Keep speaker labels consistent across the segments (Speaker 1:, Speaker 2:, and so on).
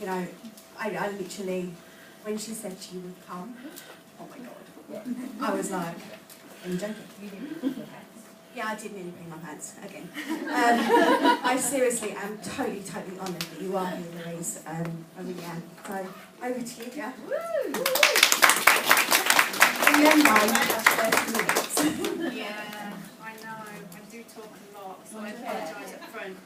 Speaker 1: know, I literally, when she said she would come, oh my God, I was like, are you joking? You didn't bring your pants. Yeah, I did nearly bring my pants again. I seriously am totally honoured that you are here, Louise. I really am. So, over to you, yeah. Woo! You don't mind, you have 30 minutes.
Speaker 2: Yeah, I know. I do talk a lot, so I apologise up front.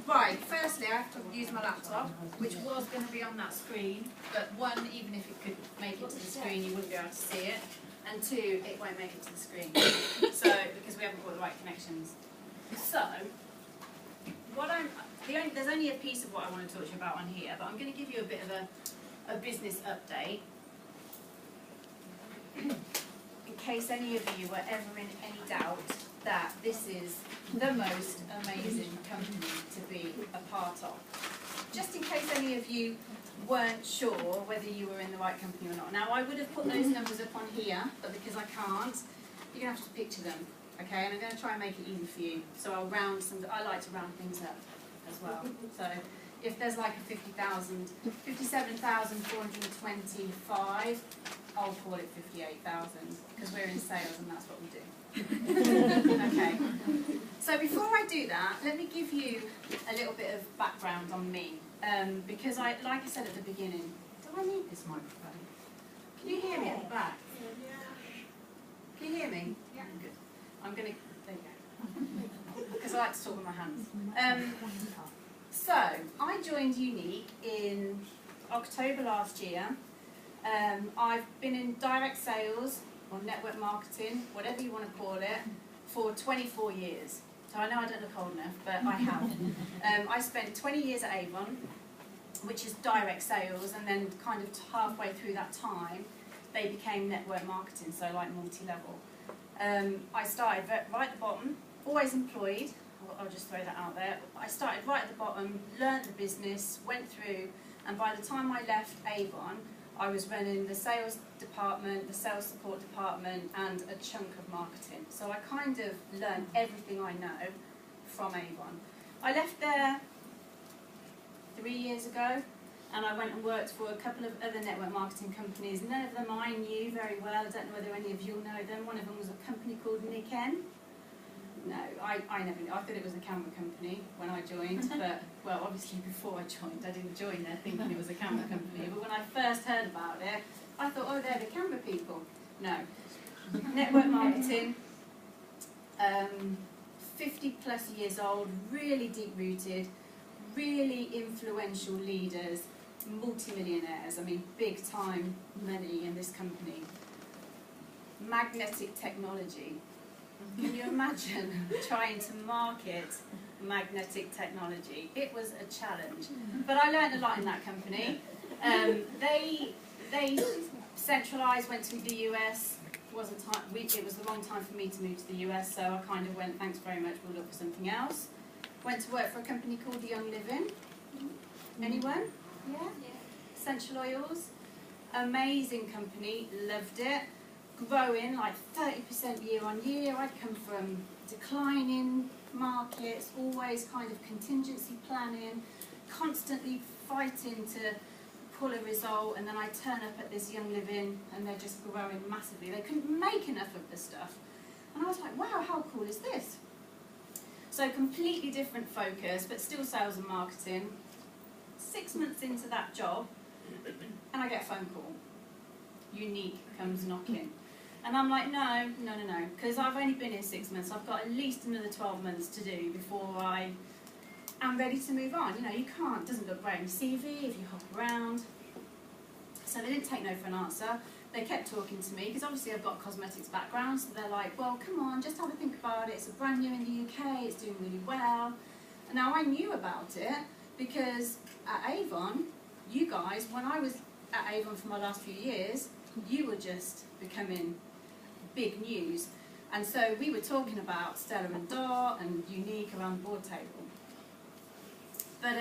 Speaker 2: Right, firstly I have to use my laptop, which was going to be on that screen, but one, even if it could make it to the screen, you wouldn't be able to see it, and two, it won't make it to the screen, so, because we haven't got the right connections. So, there's only a piece of what I want to talk to you about on here, but I'm going to give you a bit of a business update, in case any of you were ever in any doubt that this is the most amazing company to be a part of. Just in case any of you weren't sure whether you were in the right company or not. Now, I would have put those numbers up on here, but because I can't, you're going to have to picture them, okay? And I'm going to try and make it easy for you. So I'll round some, I like to round things up as well. So if there's like a 57,425, I'll call it 58,000, because we're in sales and that's what we do. Okay, so before I do that, let me give you a little bit of background on me, because like I said at the beginning, do I need this microphone? Can you hear me at the back? Can you hear me? Yeah. Good. I'm going to, there you go, because I like to talk with my hands. So, I joined Younique in October last year. I've been in direct sales, or network marketing, whatever you want to call it, for 24 years. So I know I don't look old enough, but I have. I spent 20 years at Avon, which is direct sales, and then kind of halfway through that time, they became network marketing, so like multi-level. I started right at the bottom, always employed, I'll just throw that out there. I started right at the bottom, learnt the business, went through, and by the time I left Avon, I was running the sales department, the sales support department, and a chunk of marketing. So I kind of learned everything I know from Avon. I left there 3 years ago, and I went and worked for a couple of other network marketing companies. None of them I knew very well. I don't know whether any of you'll know them. One of them was a company called Younique. No, I never knew. I thought it was a camera company when I joined, but, well, obviously before I joined, I didn't join there thinking it was a camera company. But when I first heard about it, I thought, oh, they're the camera people. No. Network marketing, 50 plus years old, really deep-rooted, really influential leaders, multi-millionaires, I mean, big-time money in this company. Magnetic technology. Can you imagine trying to market magnetic technology? It was a challenge, but I learned a lot in that company. They centralised, went to the US. It was the wrong time for me to move to the US, so I kind of went, thanks very much, we'll look for something else. Went to work for a company called Young Living. Anyone? Yeah? Essential Oils. Amazing company, loved it. Growing like 30% year on year. I'd come from declining markets, always kind of contingency planning, constantly fighting to pull a result, and then I turn up at this Young Living and they're just growing massively. They couldn't make enough of the stuff. And I was like, wow, how cool is this? So completely different focus, but still sales and marketing. 6 months into that job, and I get a phone call. Younique comes knocking. And I'm like, no, because I've only been here 6 months. I've got at least another 12 months to do before I am ready to move on. You know, you can't, it doesn't look great on your CV if you hop around. So they didn't take no for an answer. They kept talking to me, because obviously I've got a cosmetics background, so they're like, well, come on, just have a think about it. It's a brand new in the UK, it's doing really well. And now I knew about it, because at Avon, you guys, when I was at Avon for my last few years, you were just becoming big news. And so we were talking about Stella and Dot and Younique around the board table. But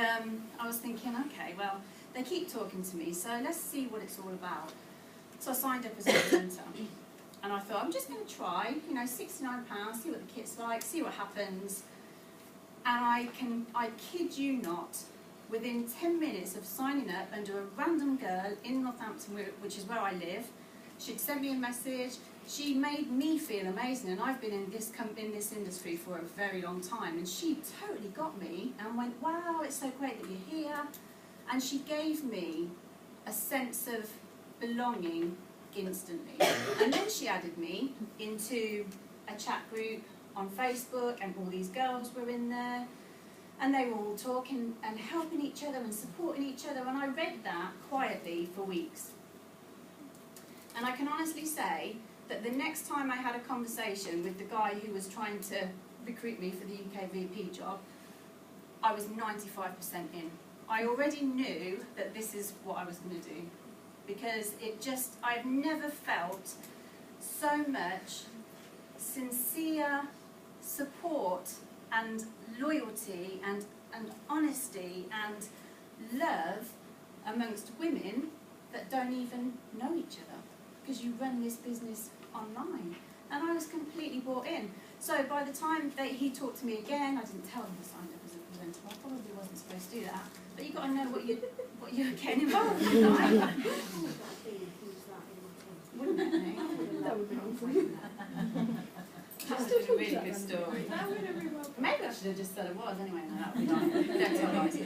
Speaker 2: I was thinking, okay, well, they keep talking to me, so let's see what it's all about. So I signed up as a presenter. And I thought, I'm just going to try, you know, £69, see what the kit's like, see what happens. And I kid you not, within 10 minutes of signing up under a random girl in Northampton, which is where I live. She'd sent me a message. She made me feel amazing, and I've been in this industry for a very long time, and she totally got me and went, wow, it's so great that you're here. And she gave me a sense of belonging instantly. And then she added me into a chat group on Facebook, and all these girls were in there, and they were all talking and helping each other and supporting each other, and I read that quietly for weeks. And I can honestly say that the next time I had a conversation with the guy who was trying to recruit me for the UK VP job, I was 95% in. I already knew that this is what I was going to do, because I've never felt so much sincere support and loyalty and honesty and love amongst women that don't even know each other, because you run this business online. And I was completely bought in. So by the time he talked to me again, I didn't tell him I signed up as a presenter. I probably wasn't supposed to do that. But you've got to know what you're getting involved in, right? Wouldn't it, Nick?
Speaker 3: That would be awesome.
Speaker 2: That would be a really good story. Maybe I should have just said it was anyway. No, that would be nice. Don't tell lies.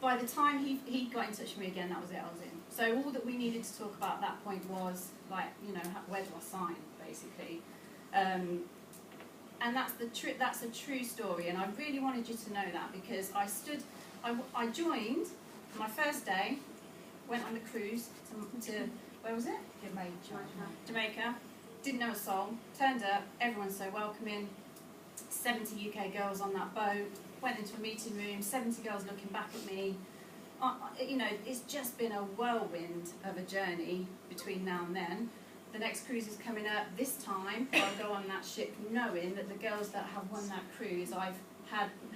Speaker 2: By the time he got in touch with me again, that was it. I was in. So all that we needed to talk about at that point was, like, you know, where do I sign, basically. And that's a true story, and I really wanted you to know that, because I joined my first day, went on a cruise to where was it? Jamaica. Didn't know a soul. Turned up, everyone's so welcoming. 70 UK girls on that boat. Went into a meeting room, 70 girls looking back at me. You know, it's just been a whirlwind of a journey between now and then. The next cruise is coming up. This time, I'll go on that ship knowing that the girls that have won that cruise, I've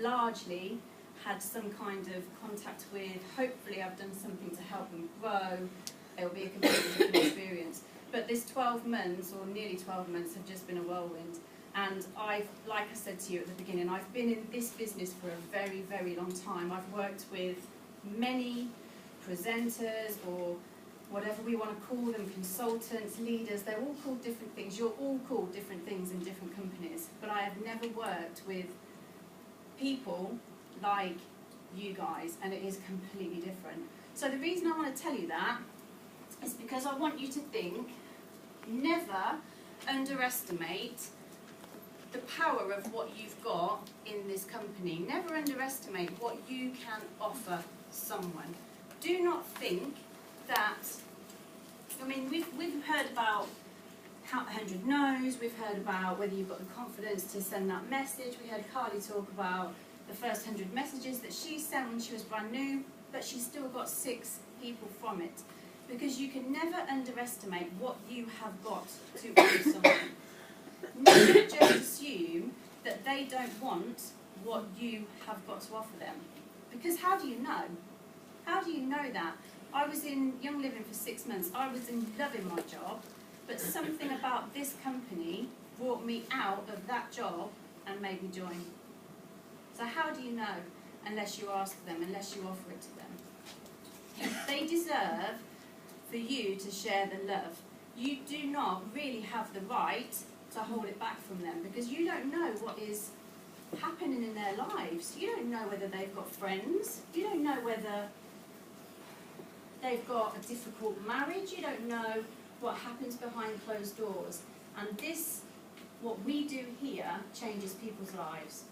Speaker 2: largely had some kind of contact with. Hopefully, I've done something to help them grow. It'll be a completely different experience. But this 12 months, or nearly 12 months, have just been a whirlwind. And like I said to you at the beginning, I've been in this business for a very, very long time. I've worked with many presenters, or whatever we want to call them, consultants, leaders. They're all called different things. You're all called different things in different companies. But I have never worked with people like you guys, and it is completely different. So the reason I want to tell you that is because I want you to think, never underestimate the power of what you've got in this company. Never underestimate what you can offer someone. Do not think that, I mean, we've heard about count 100 no's, we've heard about whether you've got the confidence to send that message. We heard Carly talk about the first 100 messages that she sent when she was brand new, but she's still got 6 people from it. Because you can never underestimate what you have got to offer someone. Never just assume that they don't want what you have got to offer them. Because how do you know? How do you know that? I was in Young Living for 6 months. I was loving my job, but something about this company brought me out of that job and made me join. So how do you know unless you ask them, unless you offer it to them? They deserve for you to share the love. You do not really have the right to hold it back from them, because you don't know what is happening in their lives. You don't know whether they've got friends. You don't know whether they've got a difficult marriage. You don't know what happens behind closed doors. And this, what we do here, changes people's lives.